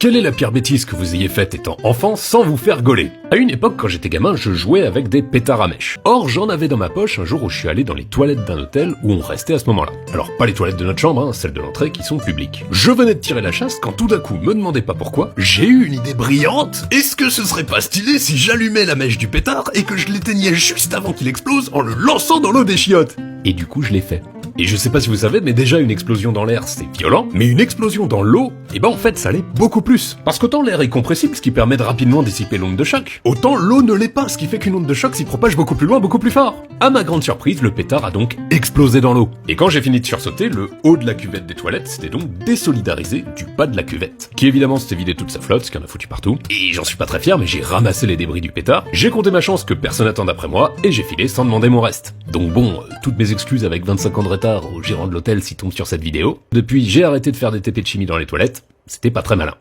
Quelle est la pire bêtise que vous ayez faite étant enfant sans vous faire gauler? À une époque, quand j'étais gamin, je jouais avec des pétards à mèche. Or, j'en avais dans ma poche un jour où je suis allé dans les toilettes d'un hôtel où on restait à ce moment-là. Alors, pas les toilettes de notre chambre, celles de l'entrée qui sont publiques. Je venais de tirer la chasse quand tout d'un coup, me demandez pas pourquoi, j'ai eu une idée brillante. Est-ce que ce serait pas stylé si j'allumais la mèche du pétard et que je l'éteignais juste avant qu'il explose en le lançant dans l'eau des chiottes? Et du coup, je l'ai fait. Et je sais pas si vous savez, mais déjà une explosion dans l'air c'est violent, mais une explosion dans l'eau, en fait ça l'est beaucoup plus. Parce qu'autant l'air est compressible, ce qui permet de rapidement dissiper l'onde de choc, autant l'eau ne l'est pas, ce qui fait qu'une onde de choc s'y propage beaucoup plus loin, beaucoup plus fort. À ma grande surprise, le pétard a donc explosé dans l'eau. Et quand j'ai fini de sursauter, le haut de la cuvette des toilettes s'était donc désolidarisé du bas de la cuvette, qui évidemment s'était vidé toute sa flotte, ce qui en a foutu partout. Et j'en suis pas très fier, mais j'ai ramassé les débris du pétard, j'ai compté ma chance que personne n'attende après moi, et j'ai filé sans demander mon reste. Donc bon, toutes mes excuses avec 25 ans de retard au gérant de l'hôtel s'il tombe sur cette vidéo. Depuis, j'ai arrêté de faire des TP de chimie dans les toilettes, c'était pas très malin.